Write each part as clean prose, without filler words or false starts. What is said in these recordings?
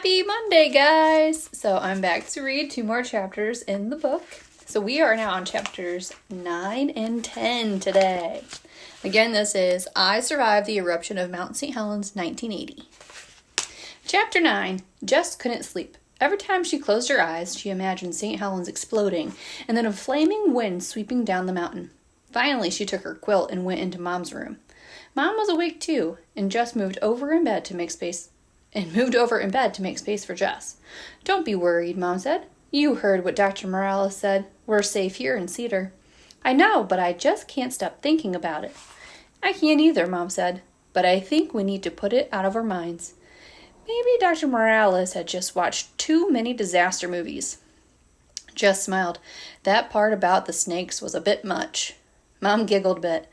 Happy Monday, guys! So I'm back to read 2 more chapters in the book. So we are now on chapters 9 and 10 today. Again, this is I Survived the Eruption of Mount St. Helens, 1980. Chapter 9, Jess couldn't sleep. Every time she closed her eyes, she imagined St. Helens exploding and then a flaming wind sweeping down the mountain. Finally, she took her quilt and went into Mom's room. Mom was awake too, and Jess moved over in bed to make space for Jess. Don't be worried, Mom said. You heard what Dr. Morales said. We're safe here in Cedar. I know, but I just can't stop thinking about it. I can't either, Mom said, but I think we need to put it out of our minds. Maybe Dr. Morales had just watched too many disaster movies. Jess smiled. That part about the snakes was a bit much. Mom giggled a bit.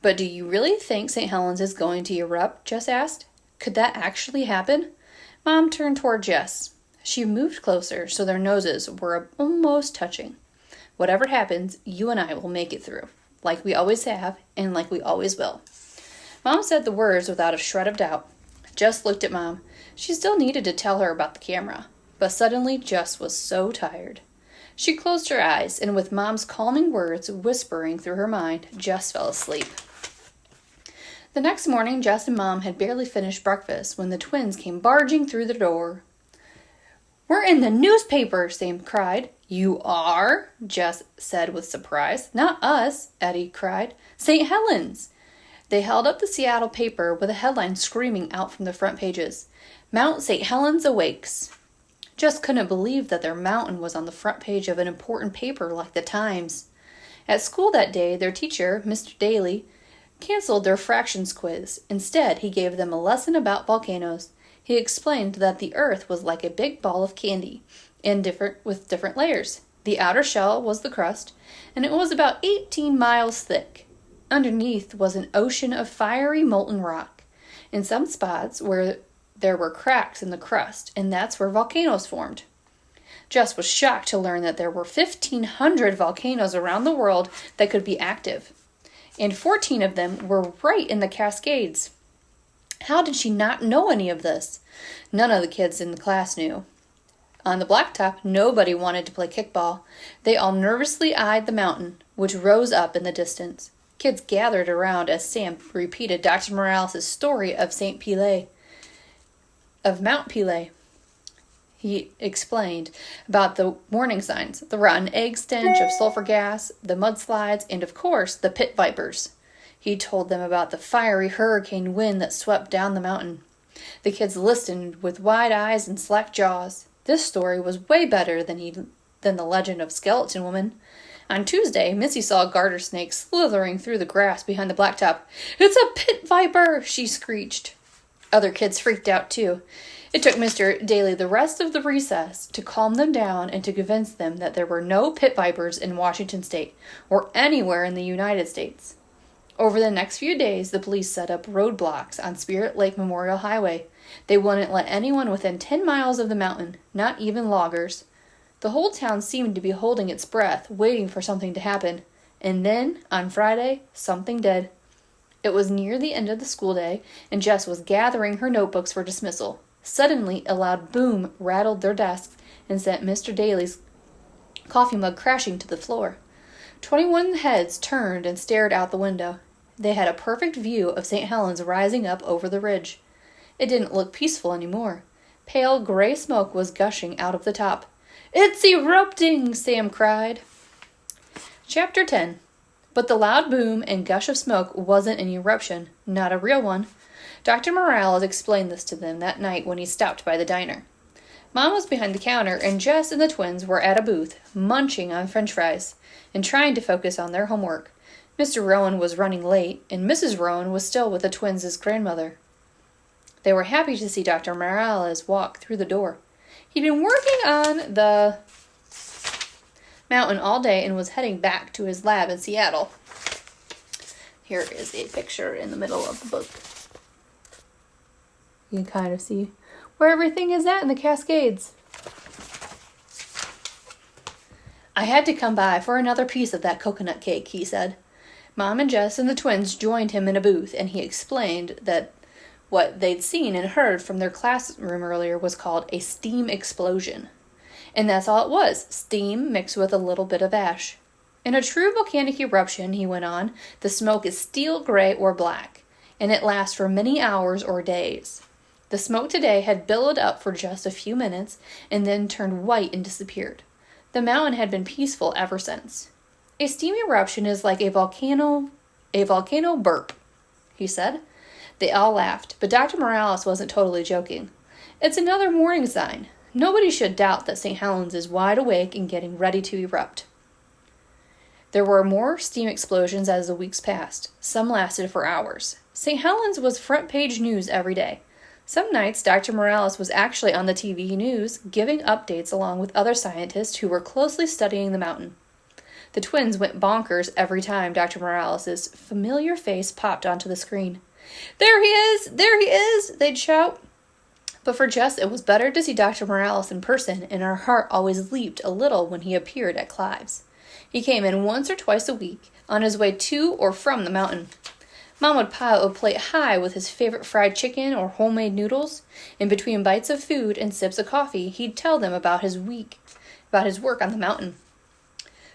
But do you really think St. Helens is going to erupt? Jess asked. Could that actually happen? Mom turned toward Jess. She moved closer so their noses were almost touching. Whatever happens, you and I will make it through, like we always have and like we always will. Mom said the words without a shred of doubt. Jess looked at Mom. She still needed to tell her about the camera, but suddenly Jess was so tired. She closed her eyes, and with Mom's calming words whispering through her mind, Jess fell asleep. The next morning, Jess and Mom had barely finished breakfast when the twins came barging through the door. We're in the newspaper, Sam cried. You are? Jess said with surprise. Not us, Eddie cried. St. Helens. They held up the Seattle paper with a headline screaming out from the front pages. Mount St. Helens awakes. Jess couldn't believe that their mountain was on the front page of an important paper like the Times. At school that day, their teacher, Mr. Daly, canceled their fractions quiz. Instead, he gave them a lesson about volcanoes. He explained that the earth was like a big ball of candy, with different layers. The outer shell was the crust, and it was about 18 miles thick. Underneath was an ocean of fiery molten rock. In some spots where there were cracks in the crust, and that's where volcanoes formed. Jess was shocked to learn that there were 1,500 volcanoes around the world that could be active, and 14 of them were right in the Cascades. How did she not know any of this? None of the kids in the class knew. On the blacktop, nobody wanted to play kickball. They all nervously eyed the mountain, which rose up in the distance. Kids gathered around as Sam repeated Dr. Morales' story of Mount Pelée. He explained about the warning signs, the rotten egg stench of sulfur gas, the mudslides, and of course, the pit vipers. He told them about the fiery hurricane wind that swept down the mountain. The kids listened with wide eyes and slack jaws. This story was way better than the legend of Skeleton Woman. On Tuesday, Missy saw a garter snake slithering through the grass behind the blacktop. It's a pit viper, she screeched. Other kids freaked out too. It took Mr. Daly the rest of the recess to calm them down and to convince them that there were no pit vipers in Washington State or anywhere in the United States. Over the next few days, the police set up roadblocks on Spirit Lake Memorial Highway. They wouldn't let anyone within 10 miles of the mountain, not even loggers. The whole town seemed to be holding its breath, waiting for something to happen. And then, on Friday, something did. It was near the end of the school day, and Jess was gathering her notebooks for dismissal. Suddenly, a loud boom rattled their desks and sent Mr. Daly's coffee mug crashing to the floor. 21 heads turned and stared out the window. They had a perfect view of St. Helens rising up over the ridge. It didn't look peaceful anymore. Pale gray smoke was gushing out of the top. It's erupting, Sam cried. Chapter 10. But the loud boom and gush of smoke wasn't an eruption, not a real one. Dr. Morales explained this to them that night when he stopped by the diner. Mom was behind the counter, and Jess and the twins were at a booth, munching on french fries and trying to focus on their homework. Mr. Rowan was running late, and Mrs. Rowan was still with the twins' grandmother. They were happy to see Dr. Morales walk through the door. He'd been working on the mountain all day and was heading back to his lab in Seattle. Here is a picture in the middle of the book. You can kind of see where everything is at in the Cascades. I had to come by for another piece of that coconut cake, he said. Mom and Jess and the twins joined him in a booth, and he explained that What they'd seen and heard from their classroom earlier was called a steam explosion. And that's all it was, steam mixed with a little bit of ash. In a true volcanic eruption, he went on, the smoke is steel gray or black, and it lasts for many hours or days. The smoke today had billowed up for just a few minutes and then turned white and disappeared. The mountain had been peaceful ever since. A steam eruption is like a volcano burp, he said. They all laughed, but Dr. Morales wasn't totally joking. It's another warning sign. Nobody should doubt that St. Helens is wide awake and getting ready to erupt. There were more steam explosions as the weeks passed. Some lasted for hours. St. Helens was front-page news every day. Some nights, Dr. Morales was actually on the TV news, giving updates along with other scientists who were closely studying the mountain. The twins went bonkers every time Dr. Morales' familiar face popped onto the screen. "There he is! There he is!" they'd shout. But for Jess, it was better to see Dr. Morales in person, and her heart always leaped a little when he appeared at Clive's. He came in once or twice a week, on his way to or from the mountain. Mom would pile a plate high with his favorite fried chicken or homemade noodles, and between bites of food and sips of coffee, he'd tell them about his work on the mountain.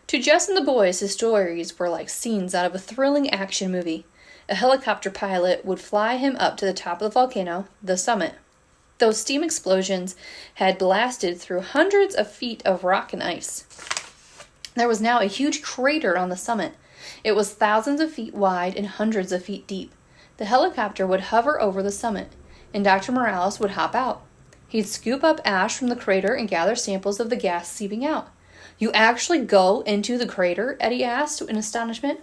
To Jess and the boys, his stories were like scenes out of a thrilling action movie. A helicopter pilot would fly him up to the top of the volcano, the summit. Those steam explosions had blasted through hundreds of feet of rock and ice. There was now a huge crater on the summit. It was thousands of feet wide and hundreds of feet deep. The helicopter would hover over the summit, and Dr. Morales would hop out. He'd scoop up ash from the crater and gather samples of the gas seeping out. "You actually go into the crater?" Eddie asked in astonishment.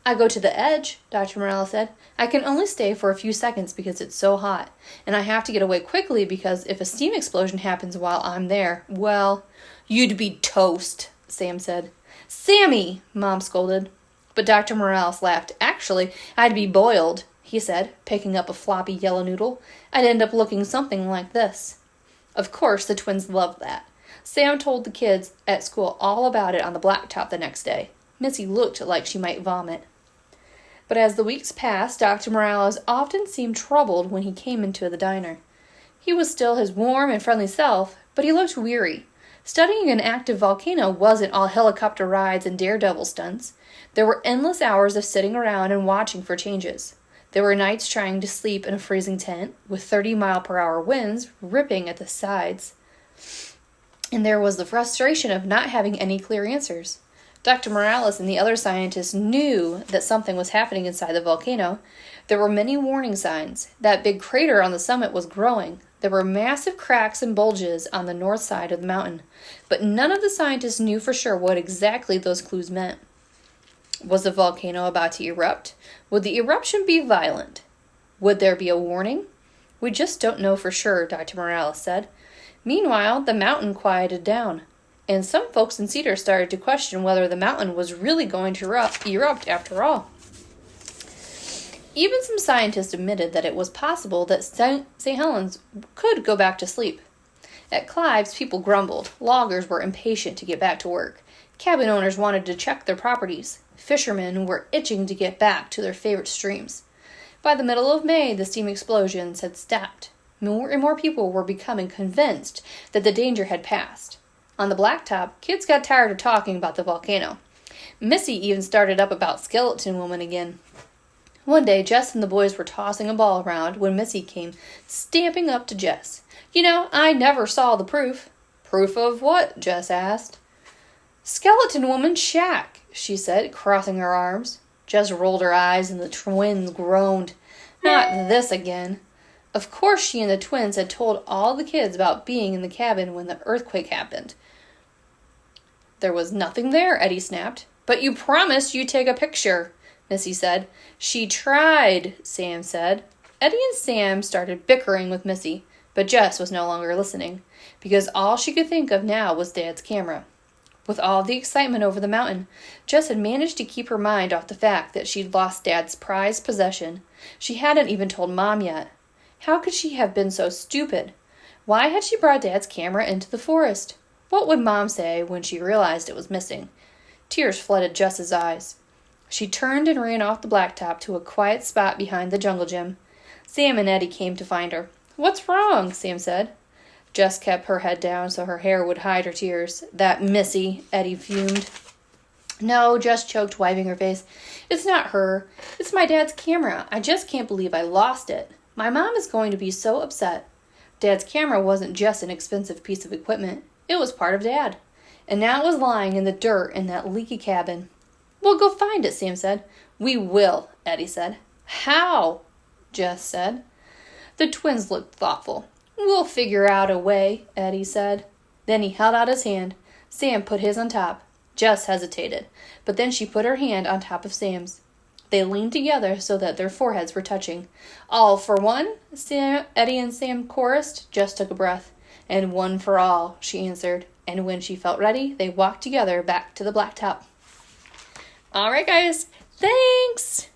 "I go to the edge," Dr. Morales said. "I can only stay for a few seconds because it's so hot, and I have to get away quickly because if a steam explosion happens while I'm there, well, you'd be toast," Sam said. "Sammy!" Mom scolded. But Dr. Morales laughed. "Actually, I'd be boiled," he said, picking up a floppy yellow noodle. "I'd end up looking something like this." Of course, the twins loved that. Sam told the kids at school all about it on the blacktop the next day. Missy looked like she might vomit. But as the weeks passed, Dr. Morales often seemed troubled when he came into the diner. He was still his warm and friendly self, but he looked weary. Studying an active volcano wasn't all helicopter rides and daredevil stunts. There were endless hours of sitting around and watching for changes. There were nights trying to sleep in a freezing tent, with 30-mile-per-hour winds ripping at the sides. And there was the frustration of not having any clear answers. Dr. Morales and the other scientists knew that something was happening inside the volcano. There were many warning signs. That big crater on the summit was growing. There were massive cracks and bulges on the north side of the mountain. But none of the scientists knew for sure what exactly those clues meant. Was the volcano about to erupt? Would the eruption be violent? Would there be a warning? "We just don't know for sure," Dr. Morales said. Meanwhile, the mountain quieted down, and some folks in Cedar started to question whether the mountain was really going to erupt after all. Even some scientists admitted that it was possible that St. Helens could go back to sleep. At Clive's, people grumbled. Loggers were impatient to get back to work. Cabin owners wanted to check their properties. Fishermen were itching to get back to their favorite streams. By the middle of May, the steam explosions had stopped. More and more people were becoming convinced that the danger had passed. On the blacktop, kids got tired of talking about the volcano. Missy even started up about Skeleton Woman again. One day, Jess and the boys were tossing a ball around when Missy came stamping up to Jess. "You know, I never saw the proof." "Proof of what?" Jess asked. "Skeleton Woman's shack," she said, crossing her arms. Jess rolled her eyes and the twins groaned. Not this again. Of course she and the twins had told all the kids about being in the cabin when the earthquake happened. "There was nothing there," Eddie snapped. "But you promised you'd take a picture," Missy said. "She tried," Sam said. Eddie and Sam started bickering with Missy, but Jess was no longer listening, because all she could think of now was Dad's camera. With all the excitement over the mountain, Jess had managed to keep her mind off the fact that she'd lost Dad's prized possession. She hadn't even told Mom yet. How could she have been so stupid? Why had she brought Dad's camera into the forest? What would Mom say when she realized it was missing? Tears flooded Jess's eyes. She turned and ran off the blacktop to a quiet spot behind the jungle gym. Sam and Eddie came to find her. "What's wrong?" Sam said. Jess kept her head down so her hair would hide her tears. "That Missy," Eddie fumed. "No," Jess choked, wiping her face. "It's not her. It's my dad's camera. I just can't believe I lost it. My mom is going to be so upset. Dad's camera wasn't just an expensive piece of equipment. It was part of Dad. And now it was lying in the dirt in that leaky cabin." "We'll go find it," Sam said. "We will," Eddie said. "How?" Jess said. The twins looked thoughtful. "We'll figure out a way," Eddie said. Then he held out his hand. Sam put his on top. Jess hesitated, but then she put her hand on top of Sam's. They leaned together so that their foreheads were touching. "All for one," Eddie and Sam chorused. Jess took a breath. "And one for all," she answered. And when she felt ready, they walked together back to the blacktop. All right, guys. Thanks!